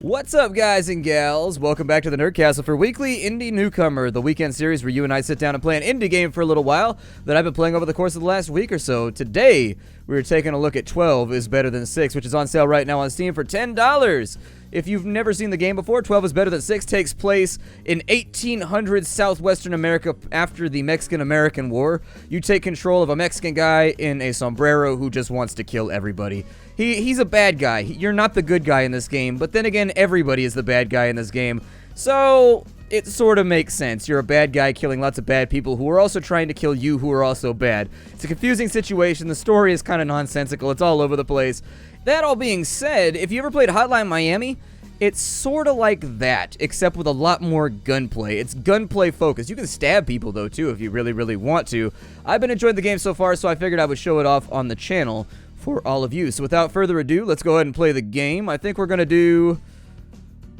What's up, guys and gals? Welcome back to the Nerd Castle for weekly Indie Newcomer, the weekend series where you and I sit down and play an indie game for a little while that I've been playing over the course of the last week or so. Today, we're taking a look at 12 is Better Than 6, which is on sale right now on Steam for $10. If you've never seen the game before, 12 is Better Than 6 takes place in 1800 southwestern America after the Mexican-American War. You take control of a Mexican guy in a sombrero who just wants to kill everybody. He's a bad guy. You're not the good guy in this game, but then again, everybody is the bad guy in this game. So, it sort of makes sense. You're a bad guy killing lots of bad people who are also trying to kill you who are also bad. It's a confusing situation. The story is kind of nonsensical. It's all over the place. That all being said, if you ever played Hotline Miami, it's sort of like that, except with a lot more gunplay. It's gunplay focused. You can stab people, though, too, if you really, really want to. I've been enjoying the game so far, so I figured I would show it off on the channel for all of you. So without further ado, let's go ahead and play the game. I think we're going to do...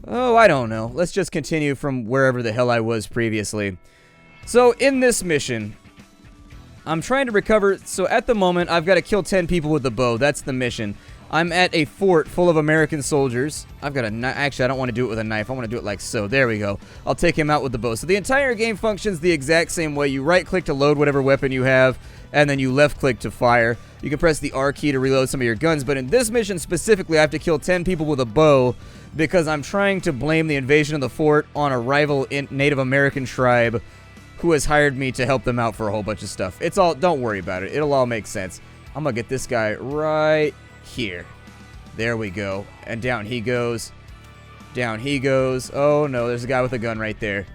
oh, I don't know. Let's just continue from wherever the hell I was previously. So, in this mission, I'm trying to recover... so, at the moment, I've got to kill 10 people with the bow. That's the mission. I'm at a fort full of American soldiers. I've got a knife. Actually, I don't want to do it with a knife. I want to do it like so. There we go. I'll take him out with the bow. So the entire game functions the exact same way. You right-click to load whatever weapon you have, and then you left-click to fire. You can press the R key to reload some of your guns, but in this mission specifically, I have to kill 10 people with a bow because I'm trying to blame the invasion of the fort on a rival Native American tribe who has hired me to help them out for a whole bunch of stuff. It's all... don't worry about it. It'll all make sense. I'm gonna get this guy right... here. There we go. And down he goes. Down he goes. Oh no, there's a guy with a gun right there.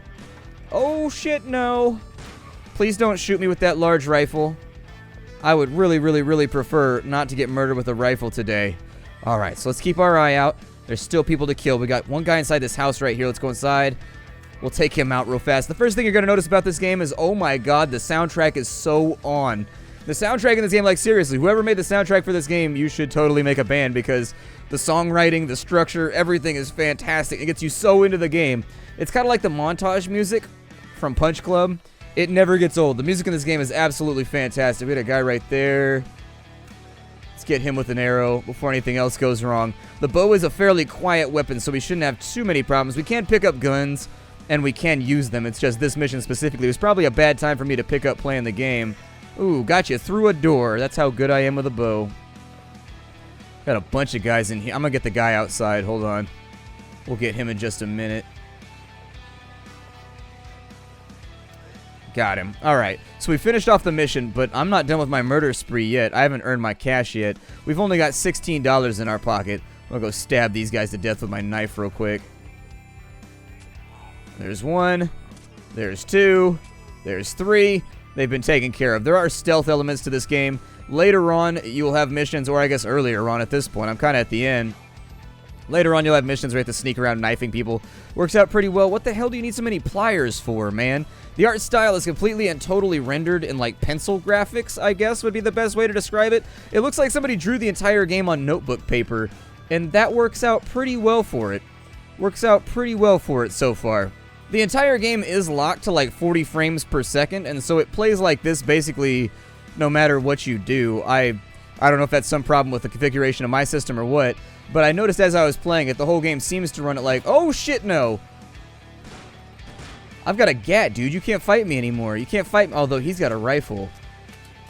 Oh shit, no. Please don't shoot me with that large rifle. I would really, really, really prefer not to get murdered with a rifle today. Alright, so let's keep our eye out. There's still people to kill. We got one guy inside this house right here. Let's go inside. We'll take him out real fast. The first thing you're going to notice about this game is, oh my god, the soundtrack is so on. The soundtrack in this game, like seriously, whoever made the soundtrack for this game, you should totally make a band because the songwriting, the structure, everything is fantastic. It gets you so into the game. It's kind of like the montage music from Punch Club. It never gets old. The music in this game is absolutely fantastic. We got a guy right there. Let's get him with an arrow before anything else goes wrong. The bow is a fairly quiet weapon, so we shouldn't have too many problems. We can pick up guns, and we can use them. It's just this mission specifically. It was probably a bad time for me to pick up playing the game. Ooh, got you through a door. That's how good I am with a bow. Got a bunch of guys in here. I'm gonna get the guy outside. Hold on. We'll get him in just a minute. Got him. Alright, so we finished off the mission, but I'm not done with my murder spree yet. I haven't earned my cash yet. We've only got $16 in our pocket. I'm gonna go stab these guys to death with my knife real quick. There's one. There's two. There's three. They've been taken care of. There are stealth elements to this game. Later on, you'll have missions, or I guess earlier on at this point. I'm kind of at the end. Later on, you'll have missions where you have to sneak around knifing people. Works out pretty well. What the hell do you need so many pliers for, man? The art style is completely and totally rendered in, like, pencil graphics, I guess would be the best way to describe it. It looks like somebody drew the entire game on notebook paper, and that works out pretty well for it. Works out pretty well for it so far. The entire game is locked to like 40 frames per second, and so it plays like this basically no matter what you do. I don't know if that's some problem with the configuration of my system or what, but I noticed as I was playing it, the whole game seems to run it like, oh shit, no. I've got a gat, dude. You can't fight me anymore. You can't fight me, although he's got a rifle.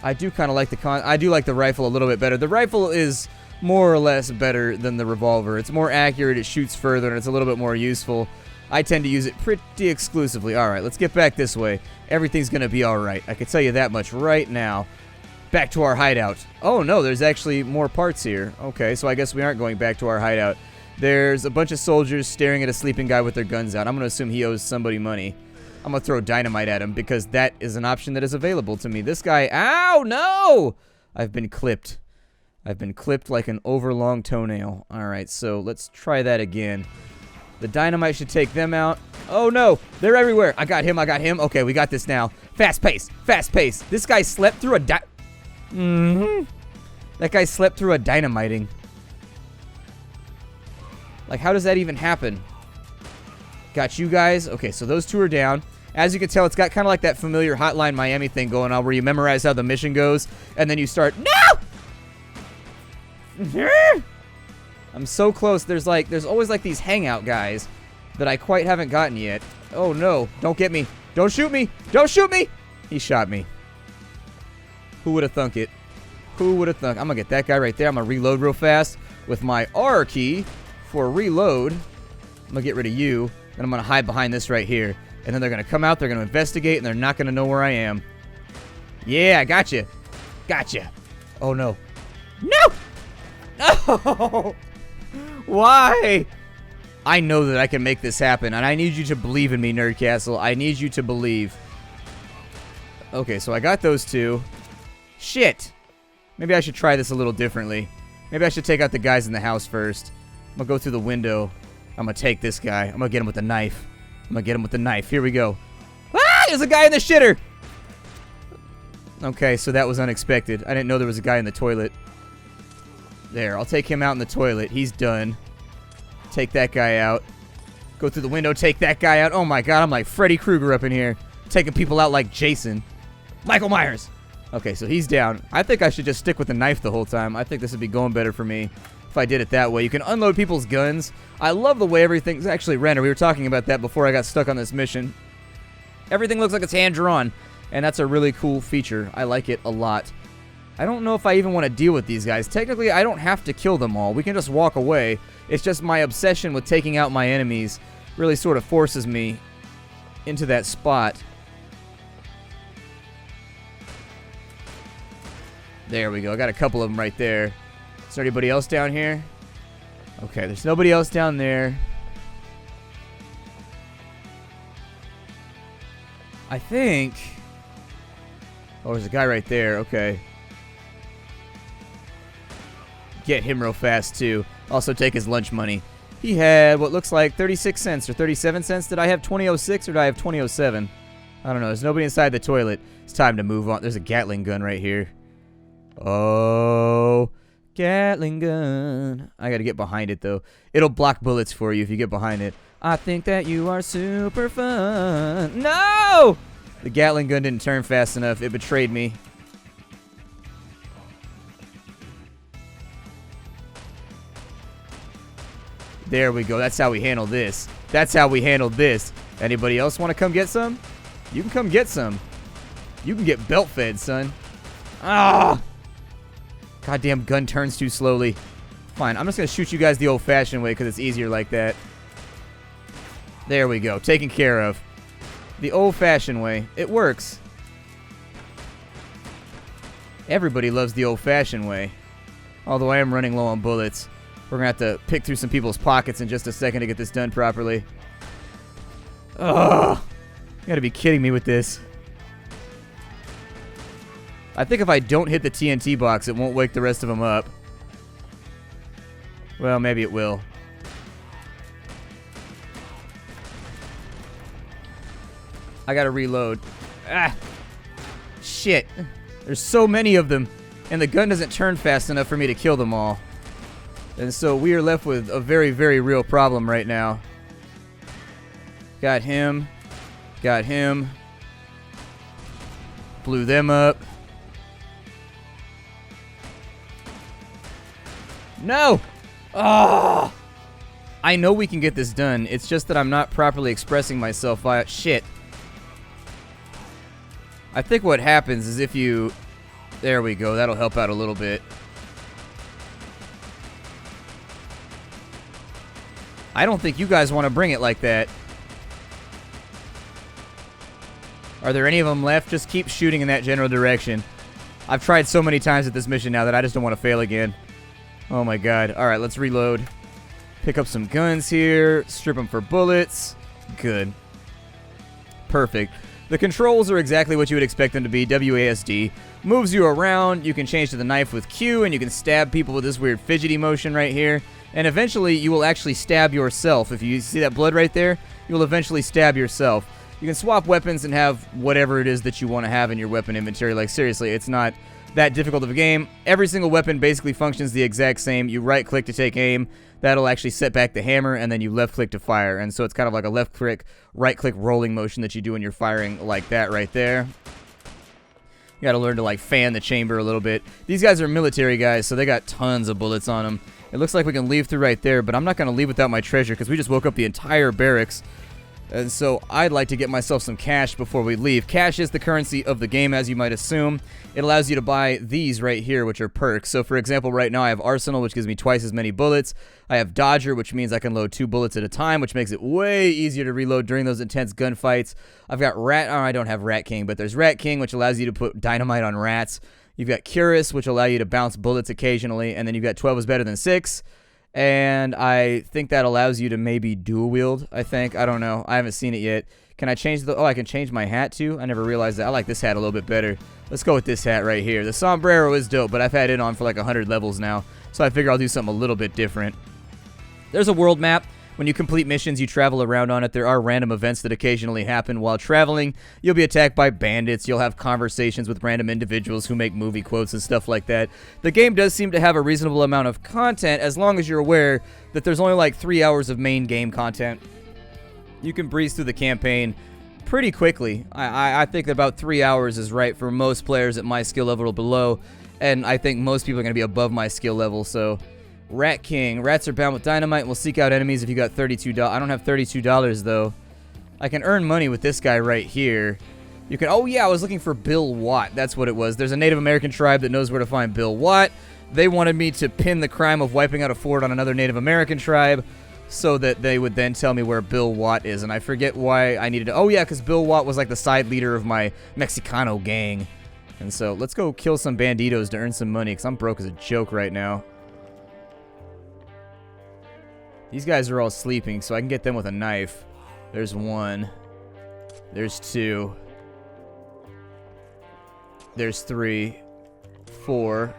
I do kind of like I do like the rifle a little bit better. The rifle is more or less better than the revolver. It's more accurate, it shoots further, and it's a little bit more useful. I tend to use it pretty exclusively. Alright, let's get back this way. Everything's gonna be alright. I can tell you that much right now. Back to our hideout. Oh no, there's actually more parts here. Okay, so I guess we aren't going back to our hideout. There's a bunch of soldiers staring at a sleeping guy with their guns out. I'm gonna assume he owes somebody money. I'm gonna throw dynamite at him because that is an option that is available to me. This guy... ow, no! I've been clipped. I've been clipped like an overlong toenail. Alright, so let's try that again. The dynamite should take them out. Oh no, they're everywhere. I got him, I got him. Okay, we got this now. Fast pace, fast pace. This guy slept through a That guy slept through a dynamiting. Like, how does that even happen? Got you guys. Okay, so those two are down. As you can tell, it's got kind of like that familiar Hotline Miami thing going on where you memorize how the mission goes, and then you start, no! I'm so close. There's always like these hangout guys that I quite haven't gotten yet. Oh no, don't get me. Don't shoot me. Don't shoot me. He shot me. Who would have thunk it? Who would have thunk? I'm gonna get that guy right there. I'm gonna reload real fast with my R key for reload. I'm gonna get rid of you, and I'm gonna hide behind this right here. And then they're gonna come out, they're gonna investigate, and they're not gonna know where I am. Yeah, I gotcha. Gotcha. Oh no. No! No! Why? I know that I can make this happen, and I need you to believe in me, Nerdcastle. I need you to believe. Okay, so I got those two. Shit. Maybe I should try this a little differently. Maybe I should take out the guys in the house first. I'm gonna go through the window. I'm gonna take this guy. I'm gonna get him with the knife. I'm gonna get him with the knife. Here we go. Ah! There's a guy in the shitter! Okay, so that was unexpected. I didn't know there was a guy in the toilet. There, I'll take him out in the toilet. He's done. Take that guy out. Go through the window, take that guy out. Oh my god, I'm like Freddy Krueger up in here. Taking people out like Jason. Michael Myers! Okay, so he's down. I think I should just stick with the knife the whole time. I think this would be going better for me if I did it that way. You can unload people's guns. I love the way everything's actually rendered. We were talking about that before I got stuck on this mission. Everything looks like it's hand-drawn, and that's a really cool feature. I like it a lot. I don't know if I even want to deal with these guys. Technically, I don't have to kill them all. We can just walk away. It's just my obsession with taking out my enemies really sort of forces me into that spot. There we go. I got a couple of them right there. Is there anybody else down here? Okay, there's nobody else down there. I think... Oh, there's a guy right there. Okay. Get him real fast, too. Also take his lunch money. He had what looks like 36 cents or 37 cents. Did I have 2006 or did I have 2007? I don't know. There's nobody inside the toilet. It's time to move on. There's a Gatling gun right here. Oh, Gatling gun. I gotta get behind it, though. It'll block bullets for you if you get behind it. I think that you are super fun. No! The Gatling gun didn't turn fast enough. It betrayed me. There we go. That's how we handle this. That's how we handled this. Anybody else want to come get some? You can come get some. You can get belt fed, son. Ah! Goddamn gun turns too slowly. Fine, I'm just going to shoot you guys the old-fashioned way because it's easier like that. There we go. Taken care of. The old-fashioned way. It works. Everybody loves the old-fashioned way. Although I am running low on bullets. We're going to have to pick through some people's pockets in just a second to get this done properly. Ugh. You got to be kidding me with this. I think if I don't hit the TNT box, it won't wake the rest of them up. Well, maybe it will. I gotta reload. Ah! Shit. There's so many of them, and the gun doesn't turn fast enough for me to kill them all. And so we are left with a very, very real problem right now. Got him. Got him. Blew them up. No! Oh! I know we can get this done. It's just that I'm not properly expressing myself via... Shit. I think what happens is if you... There we go. That'll help out a little bit. I don't think you guys want to bring it like that. Are there any of them left? Just keep shooting in that general direction. I've tried so many times at this mission now that I just don't want to fail again. Oh my god. Alright, let's reload. Pick up some guns here. Strip them for bullets. Good. Perfect. The controls are exactly what you would expect them to be. WASD. Moves you around. You can change to the knife with Q, and you can stab people with this weird fidgety motion right here. And eventually, you will actually stab yourself. If you see that blood right there, you will eventually stab yourself. You can swap weapons and have whatever it is that you want to have in your weapon inventory. Like, seriously, it's not that difficult of a game. Every single weapon basically functions the exact same. You right-click to take aim. That'll actually set back the hammer, and then you left-click to fire. And so it's kind of like a left-click, right-click rolling motion that you do when you're firing like that right there. You gotta learn to, like, fan the chamber a little bit. These guys are military guys, so they got tons of bullets on them. It looks like we can leave through right there, but I'm not going to leave without my treasure because we just woke up the entire barracks. And so I'd like to get myself some cash before we leave. Cash is the currency of the game, as you might assume. It allows you to buy these right here, which are perks. So for example, right now I have Arsenal, which gives me twice as many bullets. I have Dodger, which means I can load 2 bullets at a time, which makes it way easier to reload during those intense gunfights. I've got I don't have Rat King, but there's Rat King, which allows you to put dynamite on rats. You've got Curious, which allow you to bounce bullets occasionally. And then you've got 12 is better than 6. And I think that allows you to maybe dual wield, I think. I don't know. I haven't seen it yet. Can I change the... Oh, I can change my hat too? I never realized that. I like this hat a little bit better. Let's go with this hat right here. The sombrero is dope, but I've had it on for like 100 levels now. So I figure I'll do something a little bit different. There's a world map. When you complete missions, you travel around on it. There are random events that occasionally happen while traveling. You'll be attacked by bandits. You'll have conversations with random individuals who make movie quotes and stuff like that. The game does seem to have a reasonable amount of content as long as you're aware that there's only like 3 hours of main game content. You can breeze through the campaign pretty quickly. I think that about 3 hours is right for most players at my skill level or below, and I think most people are going to be above my skill level, so... Rat King. Rats are bound with dynamite and will seek out enemies if you got $32. I don't have $32 though. I can earn money with this guy right here. You can... Oh yeah, I was looking for Bill Watt. That's what it was. There's a Native American tribe that knows where to find Bill Watt. They wanted me to pin the crime of wiping out a fort on another Native American tribe so that they would then tell me where Bill Watt is. And I forget why I needed to... Oh yeah, because Bill Watt was like the side leader of my Mexicano gang. And so let's go kill some banditos to earn some money because I'm broke as a joke right now. These guys are all sleeping, so I can get them with a knife. There's 1. There's 2. There's 3. 4.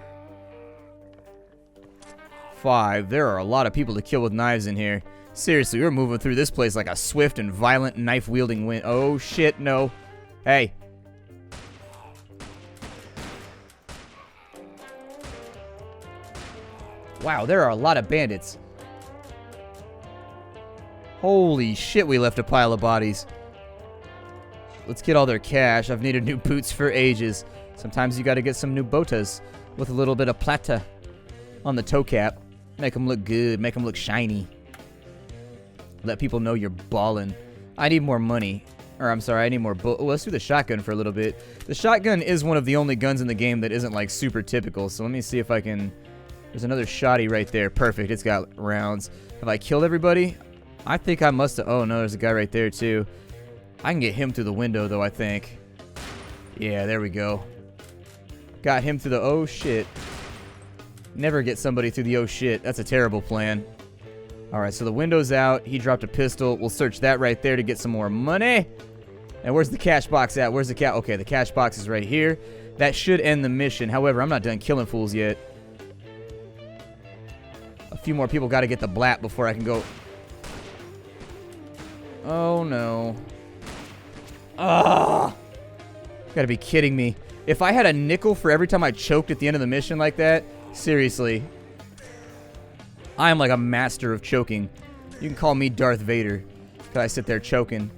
5. There are a lot of people to kill with knives in here. Seriously, we're moving through this place like a swift and violent knife-wielding wind. Oh, shit, no. Hey. Wow, there are a lot of bandits. Holy shit, we left a pile of bodies. Let's get all their cash. I've needed new boots for ages. Sometimes you gotta get some new botas with a little bit of plata on the toe cap. Make them look good, make them look shiny. Let people know you're ballin'. I need more money. Or, I'm sorry, I need more let's do the shotgun for a little bit. The shotgun is one of the only guns in the game that isn't, like, super typical. So let me see if I can... There's another shotty right there. Perfect, it's got rounds. Have I killed everybody? I think I must have... Oh, no, there's a guy right there, too. I can get him through the window, though, I think. Yeah, there we go. Got him through the... Oh, shit. Never get somebody through the... Oh, shit. That's a terrible plan. Alright, so the window's out. He dropped a pistol. We'll search that right there to get some more money. And where's the cash box at? Where's the cash... Okay, the cash box is right here. That should end the mission. However, I'm not done killing fools yet. A few more people got to get the blat before I can go... Oh, no. Ah! Gotta be kidding me. If I had a nickel for every time I choked at the end of the mission like that, seriously. I am like a master of choking. You can call me Darth Vader. Because I sit there choking.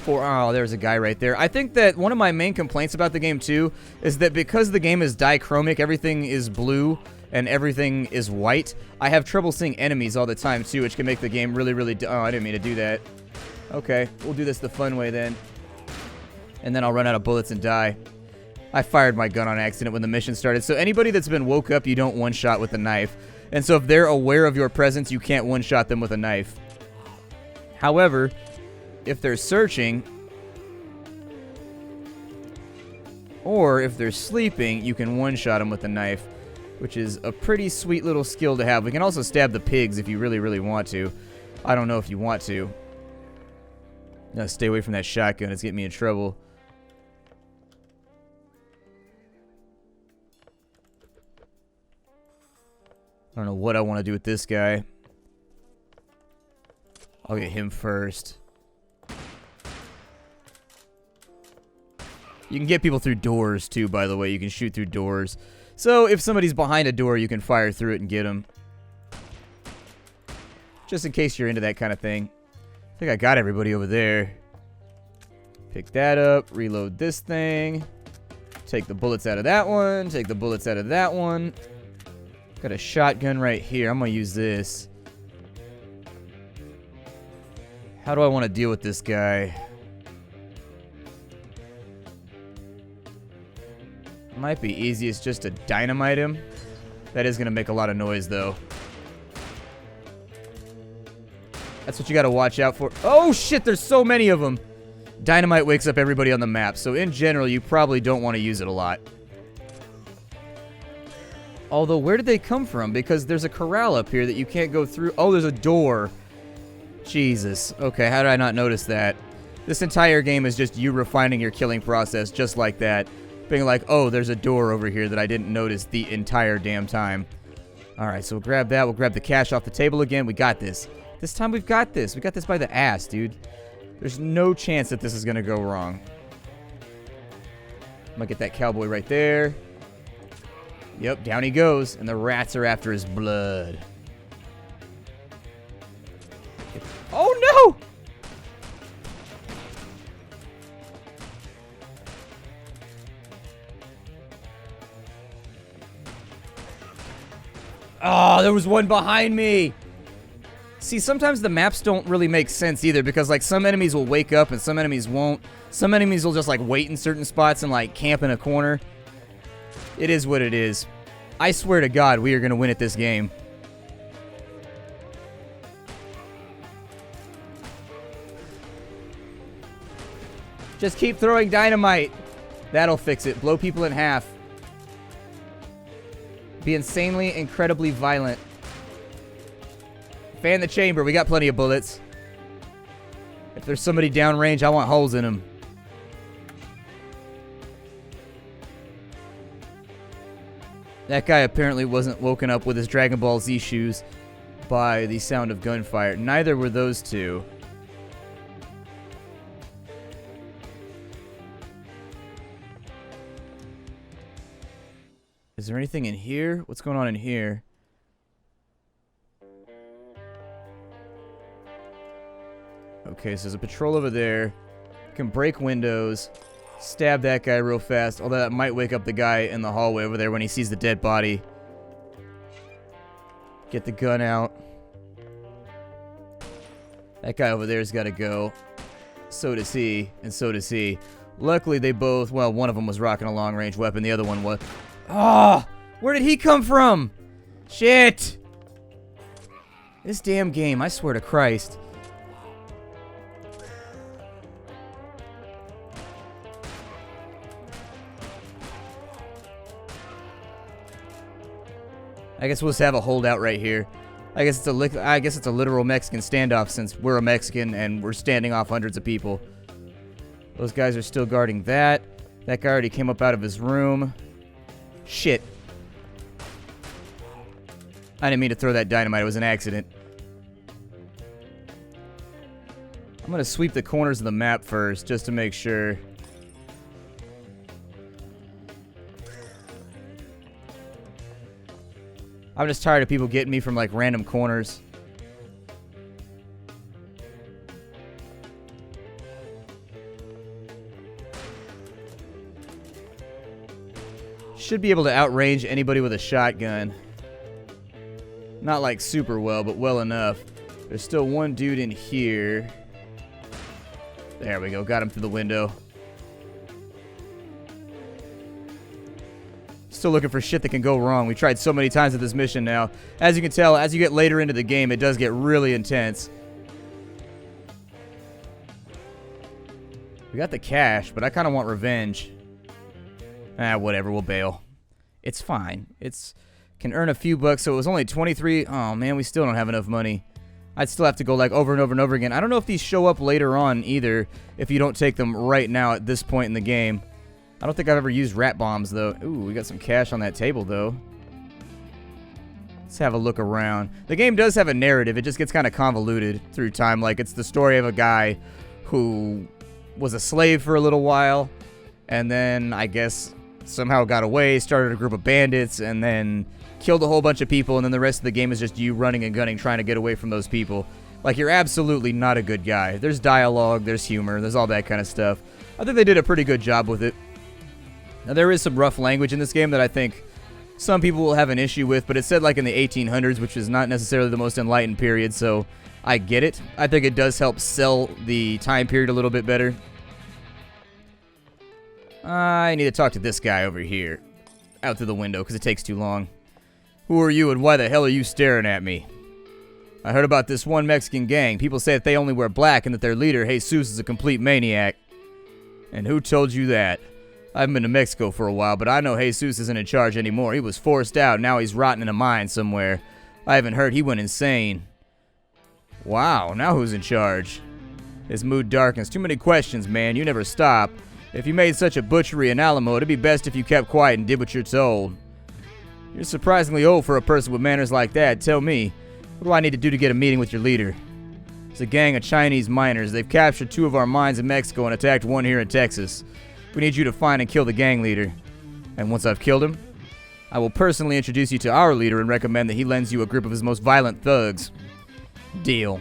Oh, there's a guy right there. I think that one of my main complaints about the game, too, is that because the game is dichromic, everything is blue, and everything is white, I have trouble seeing enemies all the time, too, which can make the game really, really... Oh, I didn't mean to do that. Okay, we'll do this the fun way then. And then I'll run out of bullets and die. I fired my gun on accident when the mission started. So anybody that's been woke up, you don't one-shot with a knife. And so if they're aware of your presence, you can't one-shot them with a knife. However, if they're searching, or if they're sleeping, you can one-shot them with a knife, which is a pretty sweet little skill to have. We can also stab the pigs if you really, really want to. I don't know if you want to. No, stay away from that shotgun. It's getting me in trouble. I don't know what I want to do with this guy. I'll get him first. You can get people through doors, too, by the way. You can shoot through doors. So, if somebody's behind a door, you can fire through it and get them. Just in case you're into that kind of thing. I think I got everybody over there. Pick that up. Reload this thing. Take the bullets out of that one. Take the bullets out of that one. Got a shotgun right here. I'm going to use this. How do I want to deal with this guy? Might be easiest just to dynamite him. That is going to make a lot of noise, though. That's what you got to watch out for. Oh, shit, there's so many of them. Dynamite wakes up everybody on the map, so in general, you probably don't want to use it a lot. Although, where did they come from? Because there's a corral up here that you can't go through. Oh, there's a door. Jesus. Okay, how did I not notice that? This entire game is just you refining your killing process just like that. Being like, oh, there's a door over here that I didn't notice the entire damn time. Alright, so we'll grab that. We'll grab the cash off the table again. We got this. This time we've got this. We got this by the ass, dude. There's no chance that this is going to go wrong. I'm going to get that cowboy right there. Yep, down he goes. And the rats are after his blood. Oh, no! Oh, there was one behind me. See, sometimes the maps don't really make sense either because, like, some enemies will wake up and some enemies won't. Some enemies will just, like, wait in certain spots and, like, camp in a corner. It is what it is. I swear to God, we are going to win at this game. Just keep throwing dynamite. That'll fix it. Blow people in half. Be insanely, incredibly violent. Fan the chamber. We got plenty of bullets. If there's somebody downrange, I want holes in them. That guy apparently wasn't woken up with his Dragon Ball Z shoes by the sound of gunfire. Neither were those two. Is there anything in here? What's going on in here? Okay, so there's a patrol over there. Can break windows. Stab that guy real fast. Although that might wake up the guy in the hallway over there when he sees the dead body. Get the gun out. That guy over there's got to go. So does he, and so does he. Luckily, they both... Well, one of them was rocking a long-range weapon. The other one was... Oh! Where did he come from? Shit! This damn game, I swear to Christ. I guess we'll just have a holdout right here. I guess it's a literal Mexican standoff since we're a Mexican and we're standing off hundreds of people. Those guys are still guarding that. That guy already came up out of his room. Shit. I didn't mean to throw that dynamite. It was an accident. I'm going to sweep the corners of the map first just to make sure. I'm just tired of people getting me from, like, random corners. Should be able to outrange anybody with a shotgun. Not, like, super well, but well enough. There's still one dude in here. There we go. Got him through the window. Still looking for shit that can go wrong. We tried so many times at this mission now. As you can tell, as you get later into the game, it does get really intense. We got the cash, but I kind of want revenge. Ah, whatever. We'll bail. It's fine. It's can earn a few bucks, so it was only 23. Oh, man, we still don't have enough money. I'd still have to go, like, over and over and over again. I don't know if these show up later on, either, if you don't take them right now at this point in the game. I don't think I've ever used rat bombs, though. Ooh, we got some cash on that table, though. Let's have a look around. The game does have a narrative. It just gets kind of convoluted through time. Like, it's the story of a guy who was a slave for a little while, and then, I guess, somehow got away, started a group of bandits, and then killed a whole bunch of people, and then the rest of the game is just you running and gunning, trying to get away from those people. Like, you're absolutely not a good guy. There's dialogue, there's humor, there's all that kind of stuff. I think they did a pretty good job with it. Now, there is some rough language in this game that I think some people will have an issue with, but it's said like in the 1800s, which is not necessarily the most enlightened period, so I get it. I think it does help sell the time period a little bit better. I need to talk to this guy over here. Out through the window, because it takes too long. Who are you, and why the hell are you staring at me? I heard about this one Mexican gang. People say that they only wear black and that their leader, Jesus, is a complete maniac. And who told you that? I haven't been to Mexico for a while, but I know Jesus isn't in charge anymore. He was forced out, now he's rotting in a mine somewhere. I haven't heard he went insane. Wow, now who's in charge? His mood darkens. Too many questions, man. You never stop. If you made such a butchery in Alamo, it'd be best if you kept quiet and did what you're told. You're surprisingly old for a person with manners like that. Tell me, what do I need to do to get a meeting with your leader? It's a gang of Chinese miners. They've captured 2 of our mines in Mexico and attacked 1 here in Texas. We need you to find and kill the gang leader. And once I've killed him, I will personally introduce you to our leader and recommend that he lends you a group of his most violent thugs. Deal.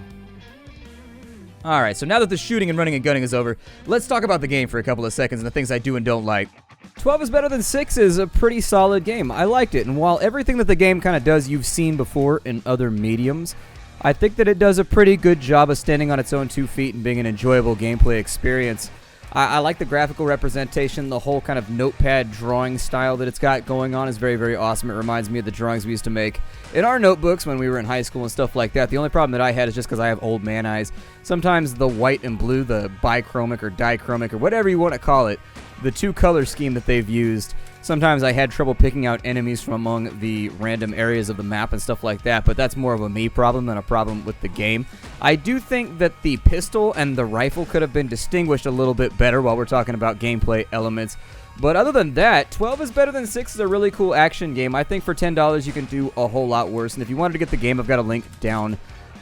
Alright, so now that the shooting and running and gunning is over, let's talk about the game for a couple of seconds and the things I do and don't like. 12 is better than 6 is a pretty solid game. I liked it, and while everything that the game kind of does you've seen before in other mediums, I think that it does a pretty good job of standing on its own 2 feet and being an enjoyable gameplay experience. I like the graphical representation. The whole kind of notepad drawing style that it's got going on is very, very awesome. It reminds me of the drawings we used to make in our notebooks when we were in high school and stuff like that. The only problem that I had is just because I have old man eyes. Sometimes the white and blue, the bichromic or dichromic or whatever you want to call it, the 2 color scheme that they've used, sometimes I had trouble picking out enemies from among the random areas of the map and stuff like that, but that's more of a me problem than a problem with the game. I do think that the pistol and the rifle could have been distinguished a little bit better while we're talking about gameplay elements. But other than that, 12 is better than 6 is a really cool action game. I think for $10 you can do a whole lot worse, and if you wanted to get the game, I've got a link down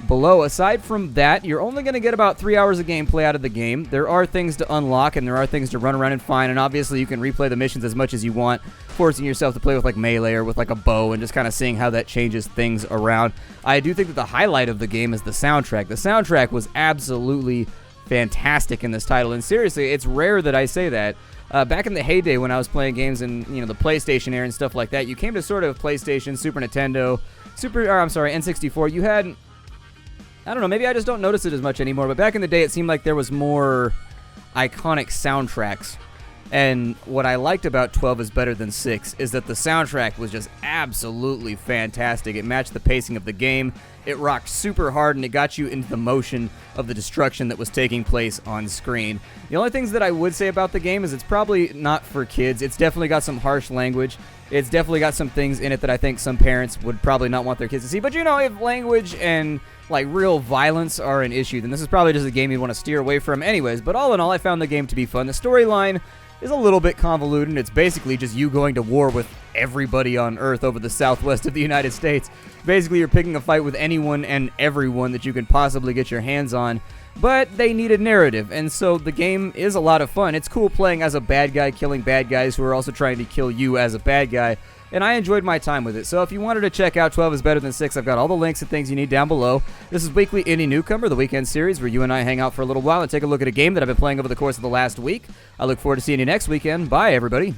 below. Aside from that, you're only going to get about 3 hours of gameplay out of the game. There are things to unlock, and there are things to run around and find, and obviously you can replay the missions as much as you want, forcing yourself to play with like melee or with like a bow and just kind of seeing how that changes things around. I do think that the highlight of the game is the soundtrack. The soundtrack was absolutely fantastic in this title, and seriously, it's rare that I say that. Back in the heyday when I was playing games in the PlayStation era and stuff like that, you came to sort of PlayStation, Super Nintendo, N64, you had, I don't know, maybe I just don't notice it as much anymore, but back in the day it seemed like there was more iconic soundtracks. And what I liked about 12 is better than 6 is that the soundtrack was just absolutely fantastic. It matched the pacing of the game, it rocked super hard, and it got you into the motion of the destruction that was taking place on screen. The only things that I would say about the game is it's probably not for kids. It's definitely got some harsh language. It's definitely got some things in it that I think some parents would probably not want their kids to see. But if language and like real violence are an issue, then this is probably just a game you'd want to steer away from anyways. But all in all, I found the game to be fun. The storyline is a little bit convoluted. It's basically just you going to war with everybody on Earth over the southwest of the United States. Basically, you're picking a fight with anyone and everyone that you can possibly get your hands on. But they needed narrative, and so the game is a lot of fun. It's cool playing as a bad guy, killing bad guys who are also trying to kill you as a bad guy, and I enjoyed my time with it. So if you wanted to check out 12 is better than 6, I've got all the links and things you need down below. This is Weekly Indie Newcomer, the weekend series where you and I hang out for a little while and take a look at a game that I've been playing over the course of the last week. I look forward to seeing you next weekend. Bye, everybody.